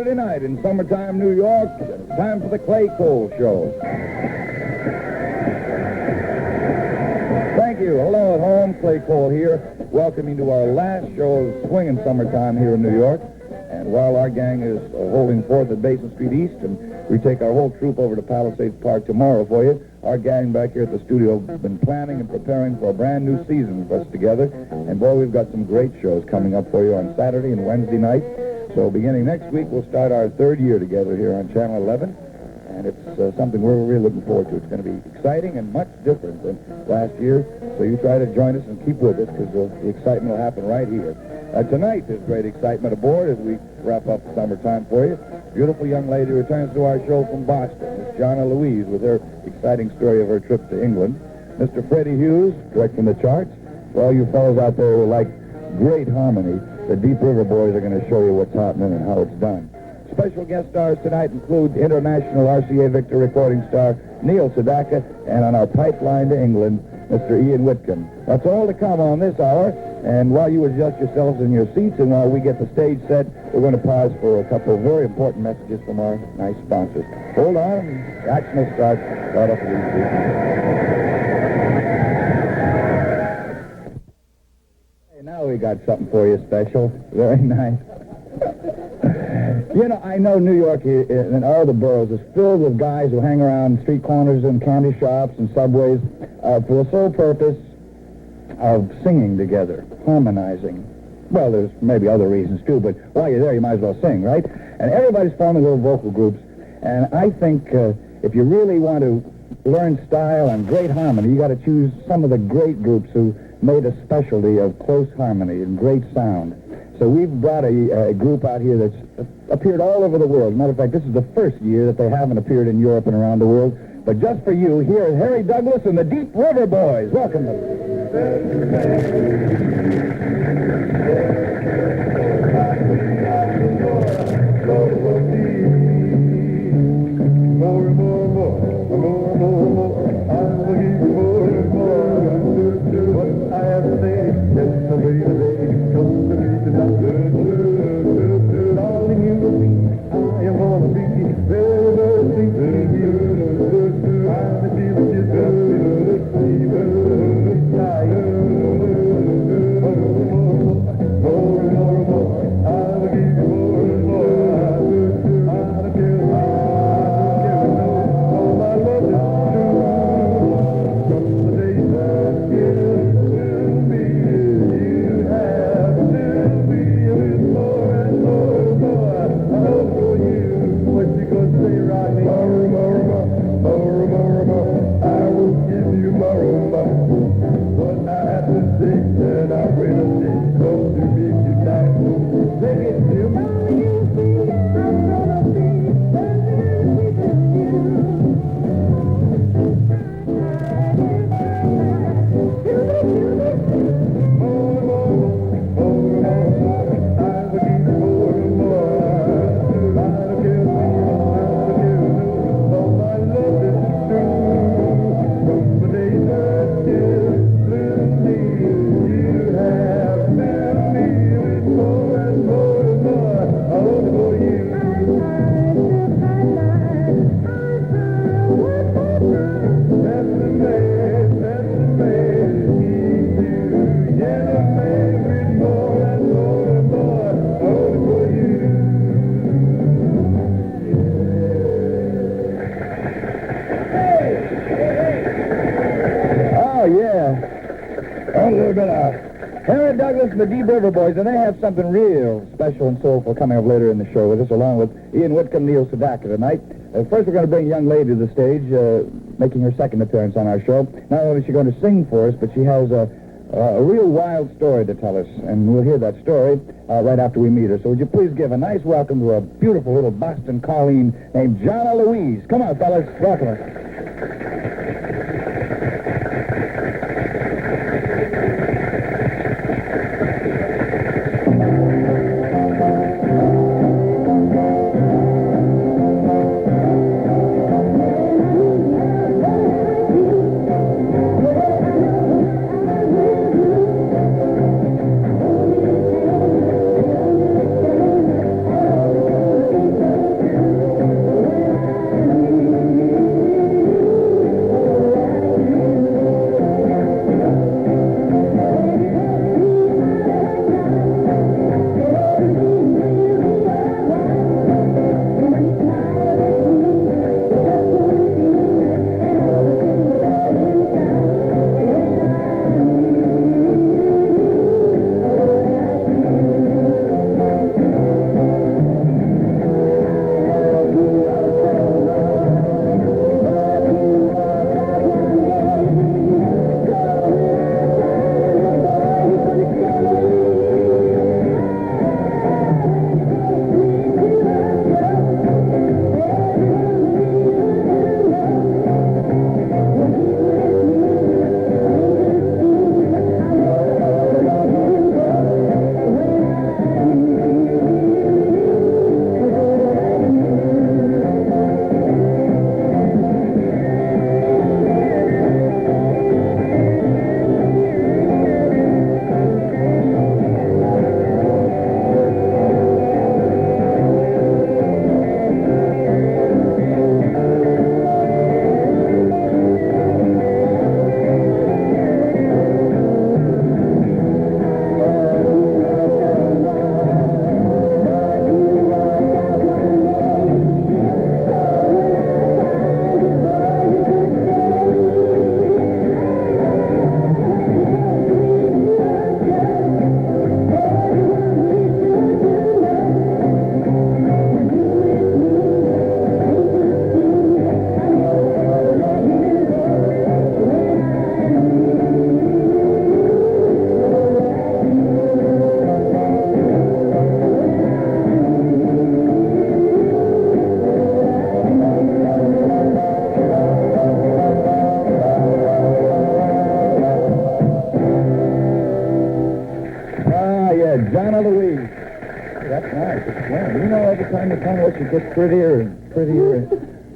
Saturday night in summertime New York. It's time for the Clay Cole Show. Thank you. Hello at home. Clay Cole here, welcoming to our last show of Swingin' Summertime here in New York. And while our gang is holding forth at Basin Street East, and we take our whole troop over to Palisades Park tomorrow for you, our gang back here at the studio has been planning and preparing for a brand new season for us together. And boy, we've got some great shows coming up for you on Saturday and Wednesday night. So beginning next week, we'll start our third year together here on Channel 11. And it's something we're really looking forward to. It's going to be exciting and much different than last year. So you try to join us and keep with us, because the excitement will happen right here. Tonight, there's great excitement aboard as we wrap up summertime for you. Beautiful young lady returns to our show from Boston. It's JANA LOUISE with her exciting story of her trip to England. Mr. Freddie Hughes, direct from the charts. For all you fellows out there who like great harmony, the Deep River Boys are going to show you what's happening and how it's done. Special guest stars tonight include international RCA Victor recording star Neil Sedaka, and on our pipeline to England, Mr. Ian Whitcomb. That's all to come on this hour, and while you adjust yourselves in your seats and while we get the stage set, we're going to pause for a couple of very important messages from our nice sponsors. Hold on, the action will start right after these. Hey, now we got something for you special. Very nice. You know, I know New York and all the boroughs is filled with guys who hang around street corners and candy shops and subways for the sole purpose of singing together, harmonizing. Well, there's maybe other reasons, too, but while you're there, you might as well sing, right? And everybody's forming little vocal groups, and I think if you really want to learn style and great harmony, you got to choose some of the great groups who made a specialty of close harmony and great sound. So we've brought a group out here that's appeared all over the world. Matter of fact, this is the first year that they haven't appeared in Europe and around the world. But just for you, here is Harry Douglas and the Deep River Boys. Welcome them. Harry Douglas and the Deep River Boys, and they have something real special and soulful coming up later in the show with us, along with Ian Whitcomb, Neil Sedaka tonight. First, we're going to bring a young lady to the stage, making her second appearance on our show. Not only is she going to sing for us, but she has a real wild story to tell us, and we'll hear that story right after we meet her. So would you please give a nice welcome to a beautiful little Boston colleen named JANA LOUISE. Come on, fellas. Welcome her. JANA Louise. That's nice. It's fun. You know, every time you come with, she gets prettier and prettier.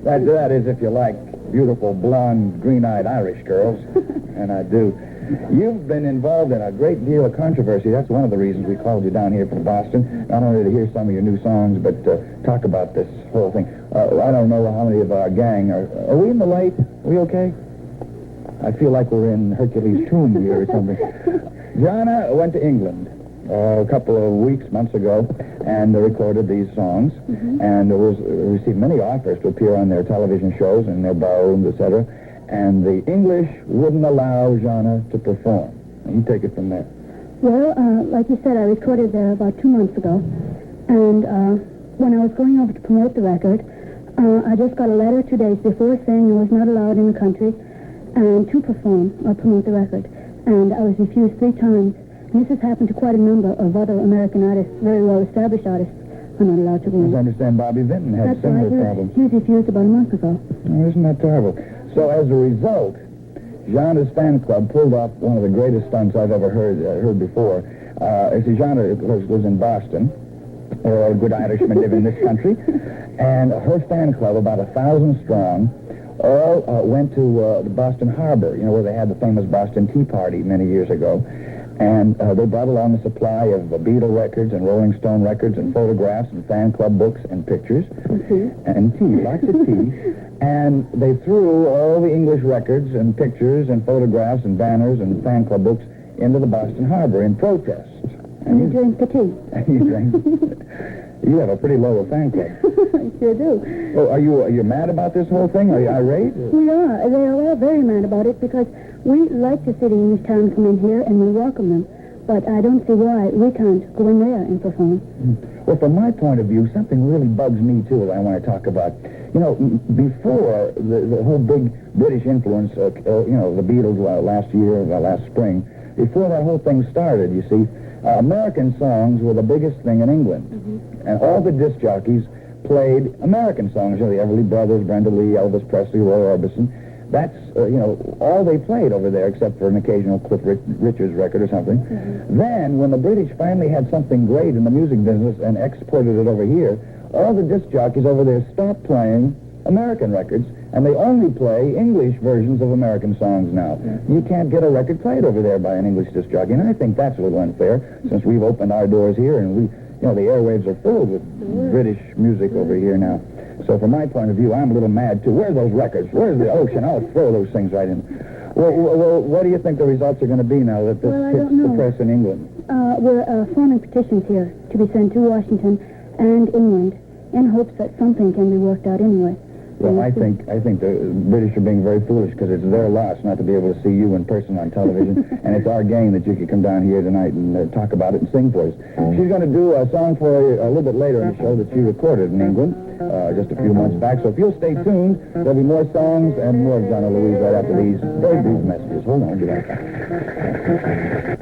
That is, if you like beautiful, blonde, green-eyed Irish girls. And I do. You've been involved in a great deal of controversy. That's one of the reasons we called you down here from Boston. Not only to hear some of your new songs, but talk about this whole thing. I don't know how many of our gang are we in the light? Are we okay? I feel like we're in Hercules' tomb here or something. JANA went to England a couple of months ago, and recorded these songs, and received many offers to appear on their television shows and their ballrooms, etc. And the English wouldn't allow JANA to perform. And you take it from there. Well, like you said, I recorded there about 2 months ago, and when I was going over to promote the record, I just got a letter 2 days before saying I was not allowed in the country and to perform or promote the record. And I was refused 3 times. And this has happened to quite a number of other American artists, very well-established artists, who are not allowed to go in. As I understand, Bobby Vinton had similar problems. He was refused about a month ago. Oh, isn't that terrible? So as a result, JANA's fan club pulled off one of the greatest stunts I've ever heard before. JANA was in Boston. A good Irishman living in this country. And her fan club, about 1,000 strong, all went to the Boston Harbor, you know, where they had the famous Boston Tea Party many years ago. And they brought along a supply of Beatle records and Rolling Stone records and photographs and fan club books and pictures. And tea, lots of tea. And they threw all the English records and pictures and photographs and banners and fan club books into the Boston Harbor in protest. And you drank the tea. You drank. You have a pretty loyal fan club. I sure do. Oh, are you mad about this whole thing? Are you irate? We are. They are all very mad about it because we like to see the English town come in here and we welcome them. But I don't see why we can't go in there and perform. Well, from my point of view, something really bugs me, too, that I want to talk about. You know, before the whole big British influence, you know, the Beatles last spring, before that whole thing started, you see, American songs were the biggest thing in England. And all the disc jockeys played American songs. You know, the Everly Brothers, Brenda Lee, Elvis Presley, Roy Orbison. That's, you know, all they played over there, except for an occasional Cliff Richards record or something. Then, when the British finally had something great in the music business and exported it over here, all the disc jockeys over there stopped playing American records, and they only play English versions of American songs now. You can't get a record played over there by an English disc jockey, and I think that's a little unfair, since we've opened our doors here, and you know, the airwaves are filled with British music over here now. So from my point of view, I'm a little mad, too. Where are those records? Where's the ocean? I'll throw those things right in. Well, what do you think the results are going to be now that this hits the press in England? We're forming petitions here to be sent to Washington and England in hopes that something can be worked out anyway. Well, I think the British are being very foolish because it's their loss not to be able to see you in person on television, and it's our gain that you could come down here tonight and talk about it and sing for us. She's going to do a song for you a little bit later in the show that she recorded in England just a few months back. So if you'll stay tuned, there'll be more songs and more of JANA Louise right after these very brief messages. Hold on, get back.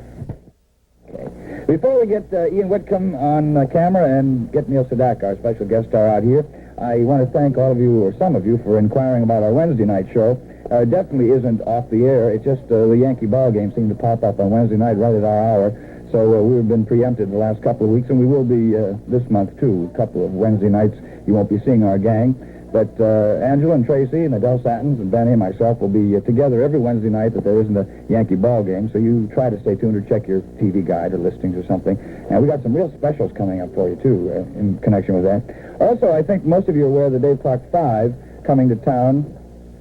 Before we get Ian Whitcomb on camera and get Neil SEDAKA, our special guest star, out here, I want to thank all of you, or some of you, for inquiring about our Wednesday night show. It definitely isn't off the air. It's just the Yankee ball game seemed to pop up on Wednesday night right at our hour. So we've been preempted the last couple of weeks, and we will be this month, too. A couple of Wednesday nights you won't be seeing our gang. But Angela and Tracy and Adele Sattins and Benny and myself will be together every Wednesday night that there isn't a Yankee ball game. So you try to stay tuned or check your TV guide or listings or something. And we got some real specials coming up for you, too, in connection with that. Also, I think most of you are aware of the Dave Clark 5 coming to town.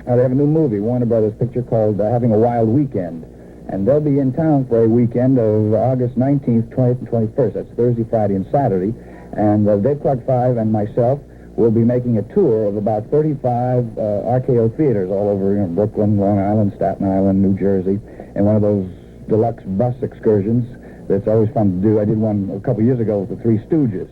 They have a new movie, Warner Brothers picture, called Having a Wild Weekend. And they'll be in town for a weekend of August 19th, 20th, and 21st. That's Thursday, Friday, and Saturday. And Dave Clark 5 and myself will be making a tour of about 35 RKO theaters all over Brooklyn, Long Island, Staten Island, New Jersey, and one of those deluxe bus excursions that's always fun to do. I did one a couple years ago with the Three Stooges.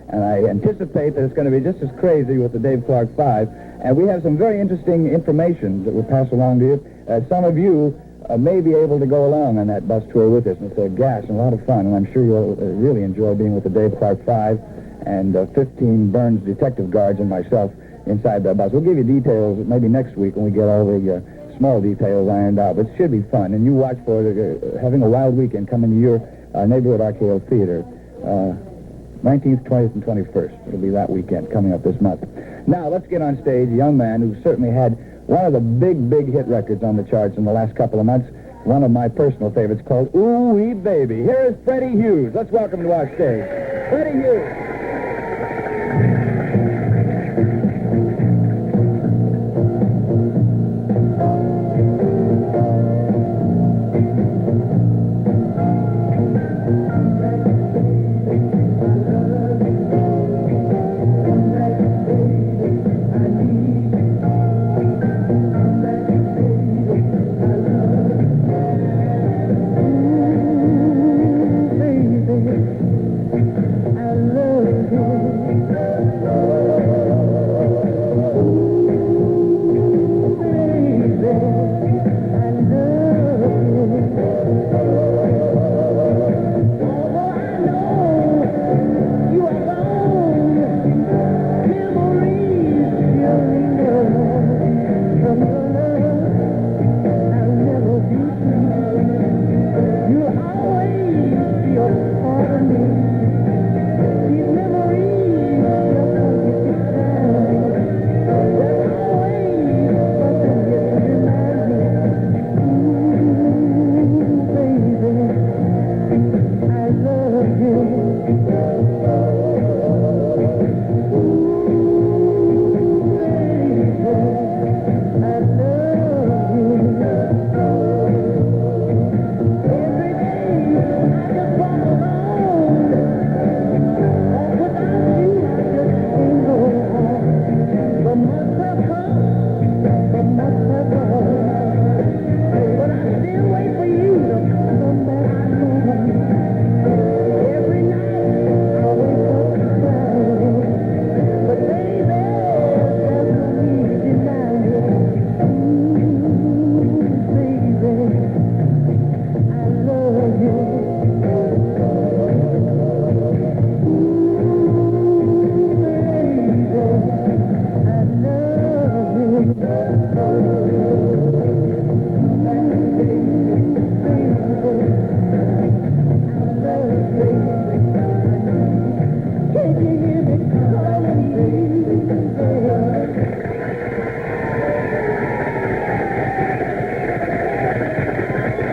And I anticipate that it's going to be just as crazy with the Dave Clark 5. And we have some very interesting information that we'll pass along to you. Some of you may be able to go along on that bus tour with us. And it's a gas and a lot of fun. And I'm sure you'll really enjoy being with the Dave Clark 5 and 15 Burns detective guards and myself inside that bus. We'll give you details maybe next week when we get all the small details ironed out. But it should be fun. And you watch for Having a Wild Weekend coming to your neighborhood RKO theater. 19th, 20th, and 21st. It'll be that weekend coming up this month. Now, let's get on stage a young man who certainly had one of the big hit records on the charts in the last couple of months. One of my personal favorites called Ooh Wee Baby. Here is Freddie Hughes. Let's welcome him to our stage. Freddie Hughes.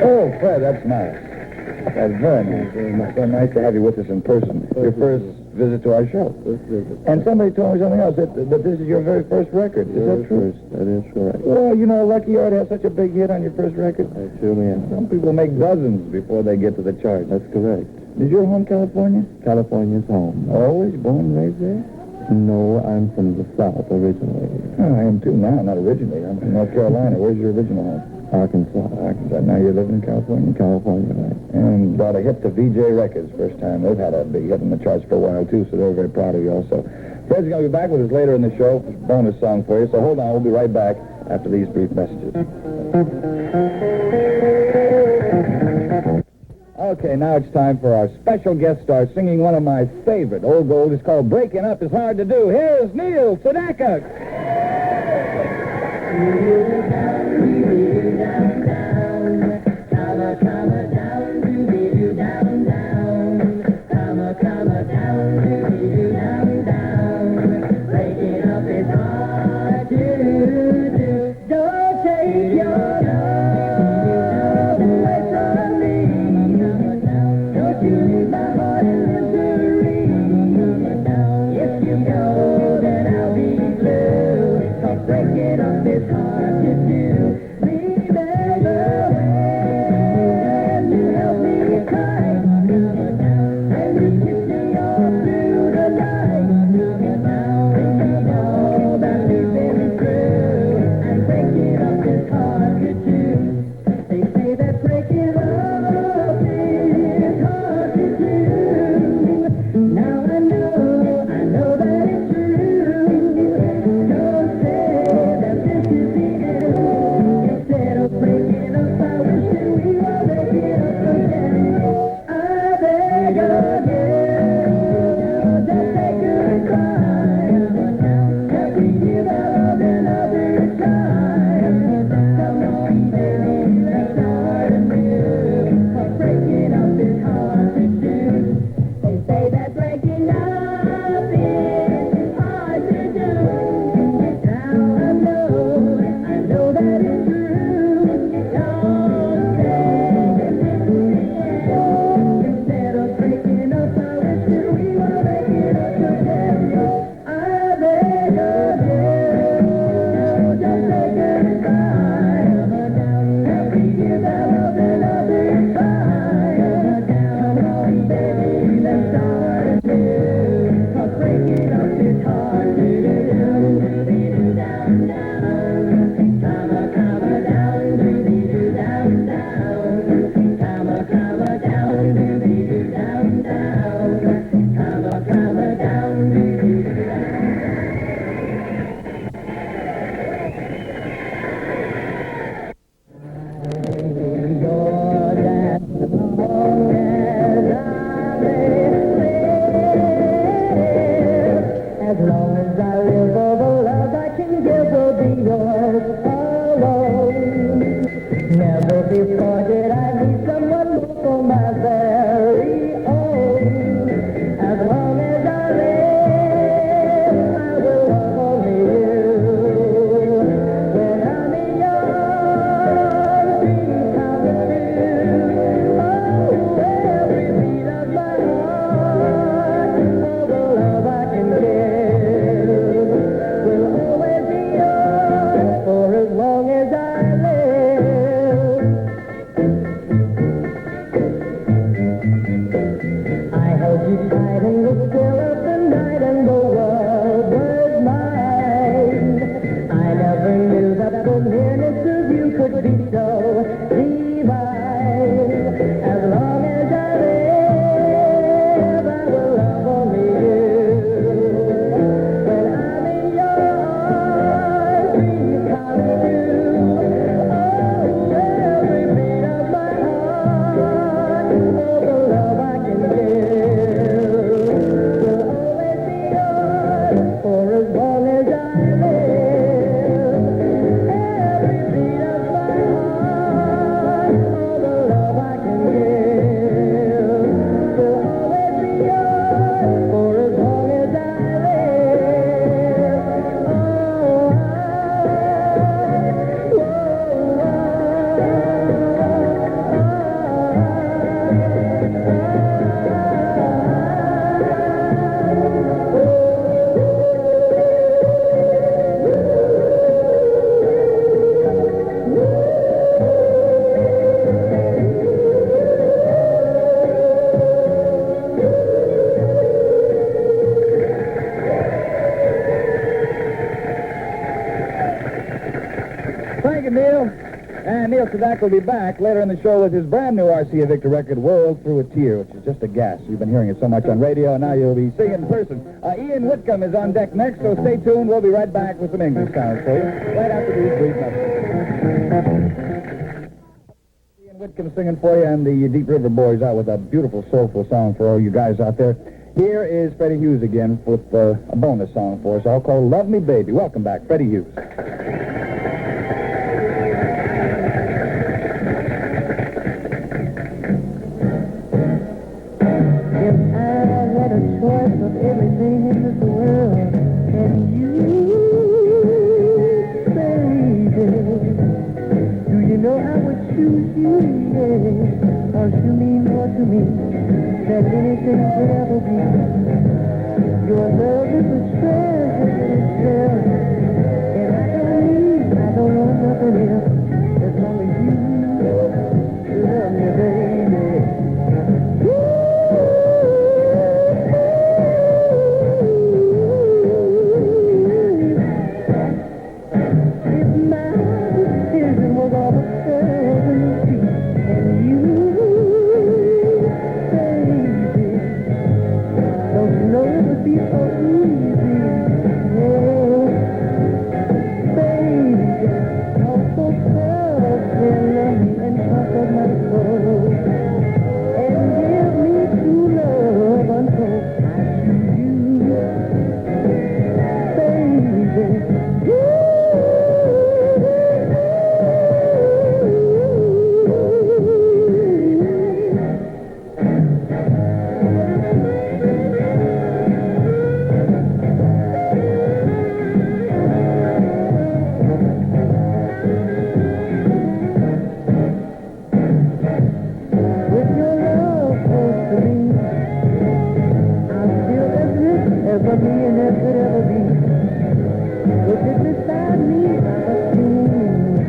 Oh, Fred, that's nice. That's very nice. It's so nice to have you with us in person. Your first visit to our show. First visit. And somebody told me something else, that this is your very first record. Is that true? That is correct. Well, you know, lucky you are to have such a big hit on your first record. I surely am. Some people make dozens before they get to the charts. That's correct. Is your home California? California's home. Always born and raised there? No, I'm from the South originally. Oh, I am too now, not originally. I'm from North Carolina. Where's your original home? Arkansas. Arkansas. Now you're living in California? California, right. And brought a hit to VJ Records first time. They've had a big hit in the charts for a while, too, so they're very proud of you also. Fred's going to be back with us later in the show. Bonus song for you. So hold on. We'll be right back after these brief messages. Okay, now it's time for our special guest star singing one of my favorite old gold. It's called Breaking Up Is Hard to Do. Here's Neil Sedaka. Break it up is hard to do. my very own. As long as I live, I will love only you. When I'm in your arms, dreams come true. Oh, every beat of my heart, all the love I can give will always be yours for as long as I live. I held you tight in the still of the night and the world was mine. I never knew that the nearness of you could be so divine. As long as I live, I will love only you. When I'm in your arms, dreams come true. Oh, every beat of my heart, all the love I can give will always be yours for as long as I live. Every beat of my heart, all the love I can give will always be yours for as long as I Thank you, Neil. And Neil Sedaka will be back later in the show with his brand new RCA Victor record, World Through a Tear, which is just a gas. You've been hearing it so much on radio, and now you'll be seeing it in person. Ian Whitcomb is on deck next, so stay tuned. We'll be right back with some English sounds for you right after these brief messages. Ian Whitcomb singing for you, and the Deep River Boys out with a beautiful, soulful song for all you guys out there. Here is Freddie Hughes again with a bonus song for us, all called Love Me Baby. Welcome back, Freddie Hughes. If I had a choice of everything in this world, and you, baby, do you know I would choose you, yeah, 'cause you mean more to me than anything could ever be. Your love is a treasure in itself, and I don't want nothing else as long as you love me, baby. If my decision was all of certainty, and you, baby, don't you know it would be so easy? Yeah, baby, you're so self-loving and comfort my soul, and give me true love untold. I choose you, baby. With your love close to me, I'm still as rich as a millionaire could ever be. Put it beside me like a queen,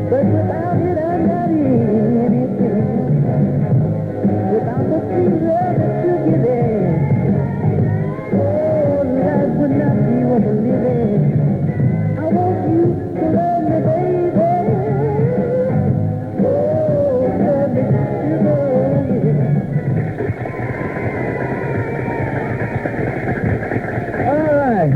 but without it I'm not anything. Without the sweet love that you give in, oh, life would not be worth living. I want you to love me, baby. All right.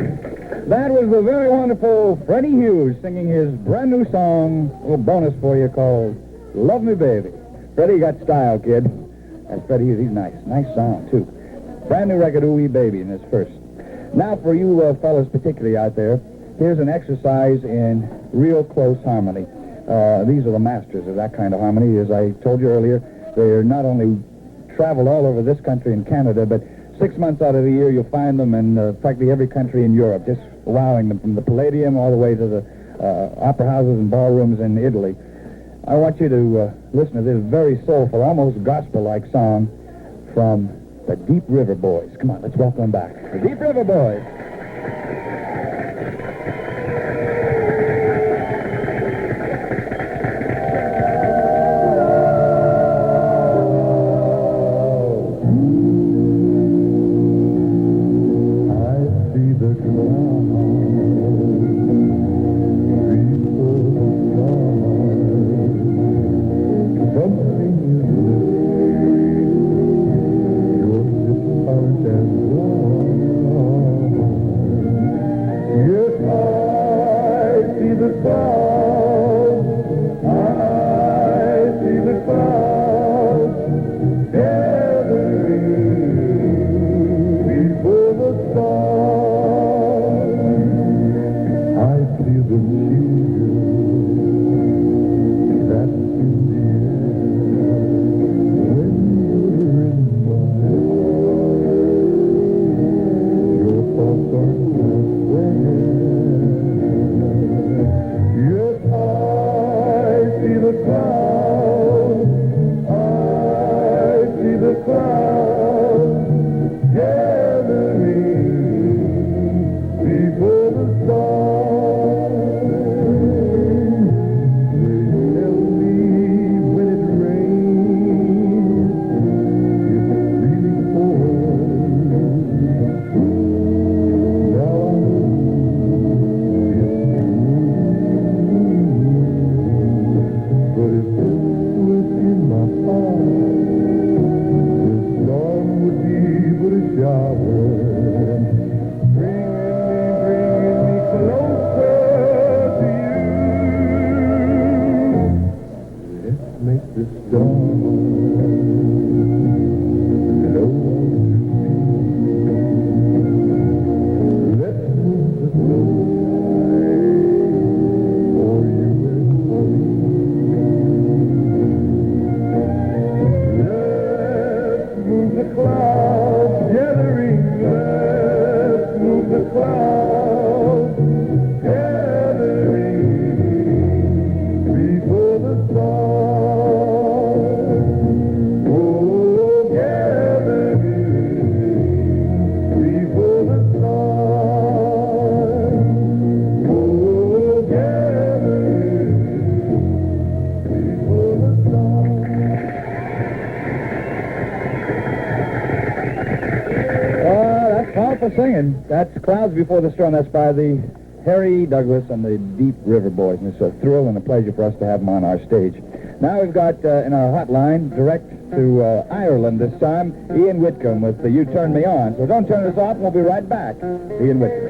That was the very wonderful Freddie Hughes singing his brand new song, a little bonus for you called Love Me Baby. Freddie got style, kid. That's Freddie Hughes. He's nice. Nice song, too. Brand new record, Ooh Wee Baby, in his first. Now, for you fellas particularly out there, here's an exercise in real close harmony. These are the masters of that kind of harmony. As I told you earlier, They're not only travel all over this country and Canada, but 6 months out of the year you'll find them in practically every country in Europe, just wowing them from the Palladium all the way to the opera houses and ballrooms in Italy. I want you to listen to this very soulful, almost gospel-like song from the Deep River Boys. Come on, let's welcome them back. The Deep River Boys. Singing. That's Clouds Before the Storm. That's by the Harry Douglas and the Deep River Boys. And it's a thrill and a pleasure for us to have them on our stage. Now we've got in our hotline, direct to Ireland this time, Ian Whitcomb with the You Turn Me On. So don't turn us off, and we'll be right back. Ian Whitcomb.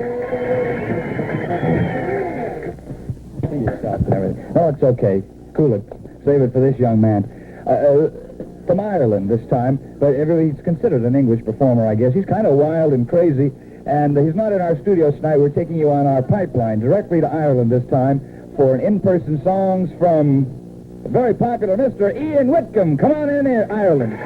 See yourself and everything. Oh, it's okay. Cool it. Save it for this young man. From Ireland this time, but he's considered an English performer, I guess. He's kind of wild and crazy, and he's not in our studios tonight. We're taking you on our pipeline directly to Ireland this time for an in-person songs from the very popular Mr. Ian Whitcomb. Come on in here, Ireland.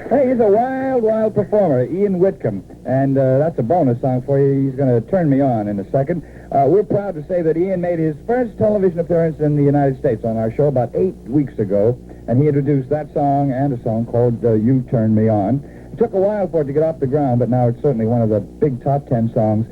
Hey, he's a wild, wild performer, Ian Whitcomb. And that's a bonus song for you. He's going to turn me on in a second. We're proud to say that Ian made his first television appearance in the United States on our show about 8 weeks ago. And he introduced that song and a song called You Turn Me On. It took a while for it to get off the ground, but now it's certainly one of the big top 10 songs,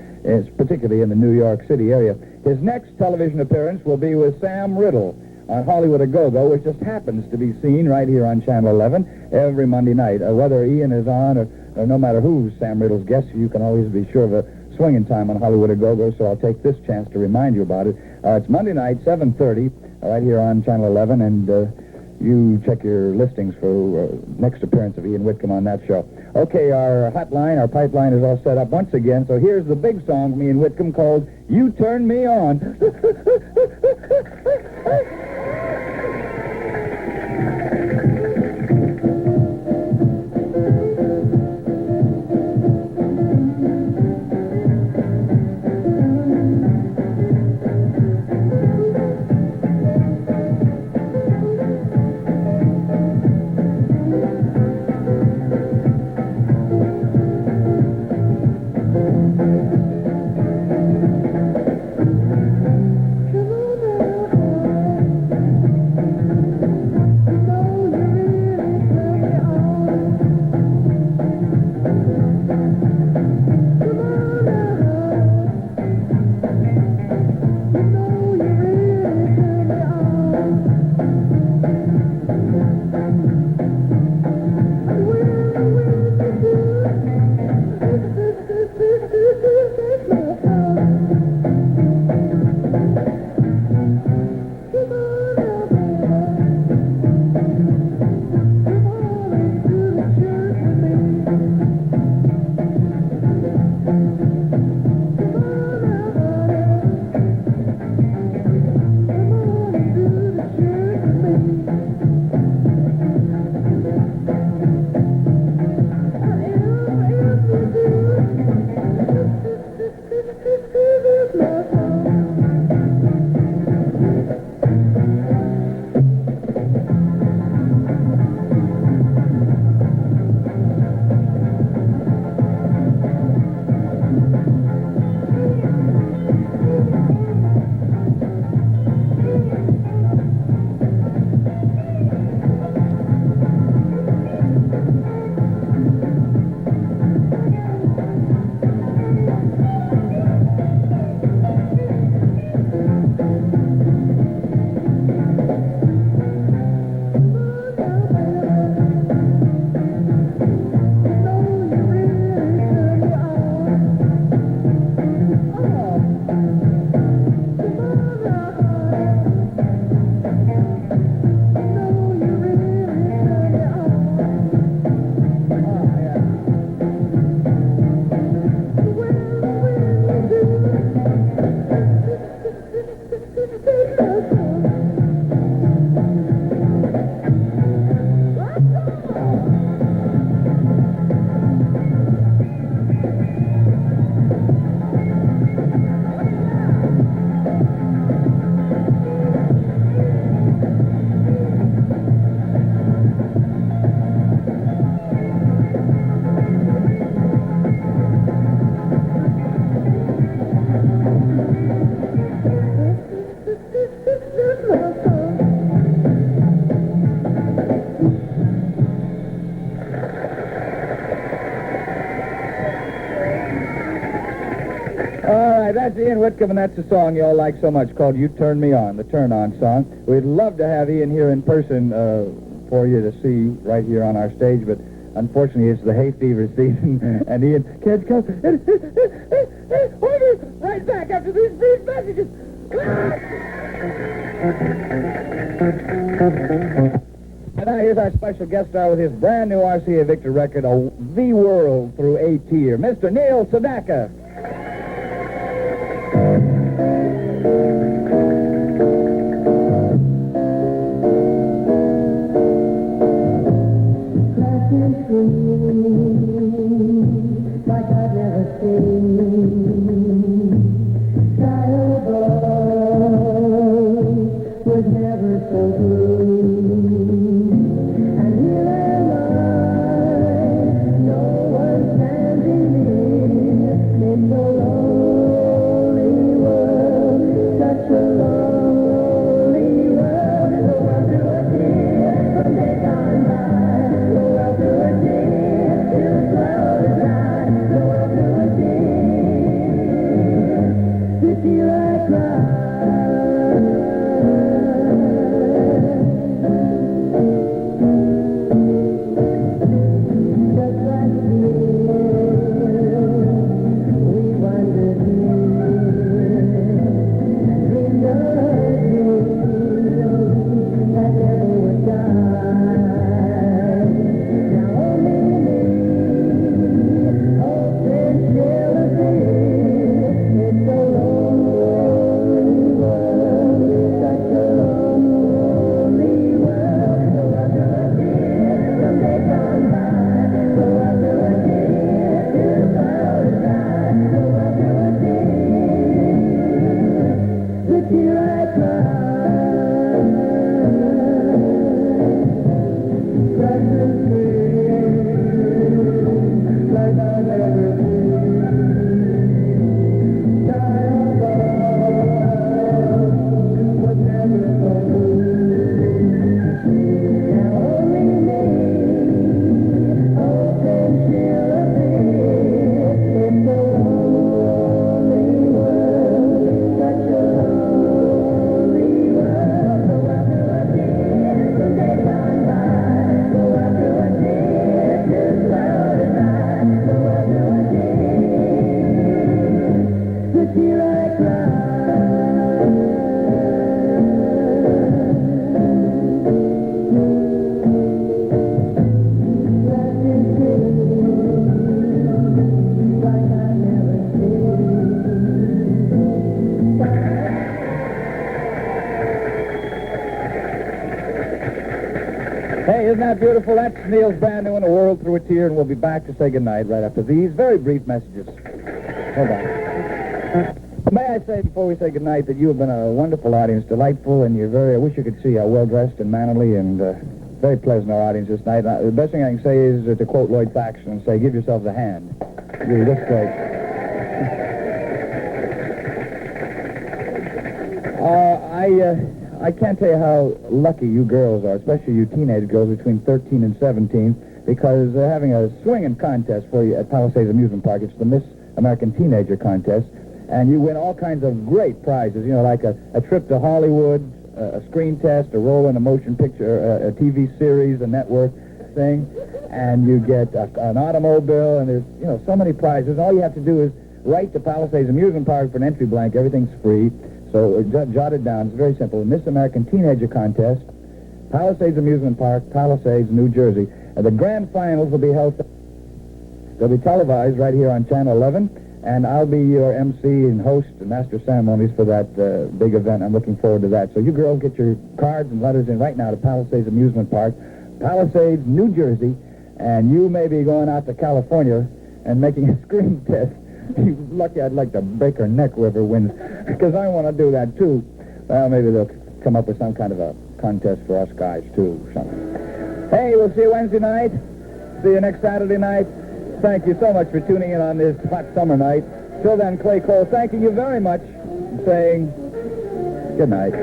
particularly in the New York City area. His next television appearance will be with Sam Riddle on Hollywood A Go-Go, which just happens to be seen right here on Channel 11 every Monday night. Whether Ian is on or no matter who's Sam Riddle's guest, you can always be sure of a swinging time on Hollywood A Go-Go, so I'll take this chance to remind you about it. It's Monday night, 7:30, right here on Channel 11, and you check your listings for next appearance of Ian Whitcomb on that show. Okay, our hotline, our pipeline is all set up once again, so here's the big song from Ian Whitcomb called You Turn Me On. That's Ian Whitcomb, and that's the song you all like so much called You Turn Me On, the turn-on song. We'd love to have Ian here in person for you to see right here on our stage, but unfortunately it's the hay fever season, and Ian can't come. We'll be right back after these brief messages. And now here's our special guest star with his brand new RCA Victor record, The World Through a Tear, Mr. Neil Sedaka. Like I've never seen. Child was never so blue. Hey, isn't that beautiful? That's Neil's brand new one, A World Through a Tear, and we'll be back to say goodnight right after these very brief messages. Hold on. May I say before we say goodnight that you have been a wonderful audience, delightful, and I wish you could see how well-dressed and mannerly and very pleasant our audience this night. The best thing I can say is to quote Lloyd Faxon and say, give yourselves a hand. You look great. I can't tell you how lucky you girls are, especially you teenage girls between 13 and 17, because they're having a swinging contest for you at Palisades Amusement Park. It's the Miss American Teenager Contest, and you win all kinds of great prizes, like a trip to Hollywood, a screen test, a role in a motion picture, a TV series, a network thing, and you get an automobile, and there's, so many prizes. All you have to do is write to Palisades Amusement Park for an entry blank. Everything's free. So jot it down. It's very simple. Miss American Teenager Contest, Palisades Amusement Park, Palisades, New Jersey. The grand finals will be held. They'll be televised right here on Channel 11, and I'll be your MC and host and master of ceremonies for that big event. I'm looking forward to that. So you girls get your cards and letters in right now to Palisades Amusement Park, Palisades, New Jersey, and you may be going out to California and making a screen test. You're lucky. I'd like to break her neck whoever wins, because I want to do that too. Well, maybe they'll come up with some kind of a contest for us guys too. Something. Hey, we'll see you Wednesday night. See you next Saturday night. Thank you so much for tuning in on this hot summer night. Till then, Clay Cole thanking you very much and saying good night.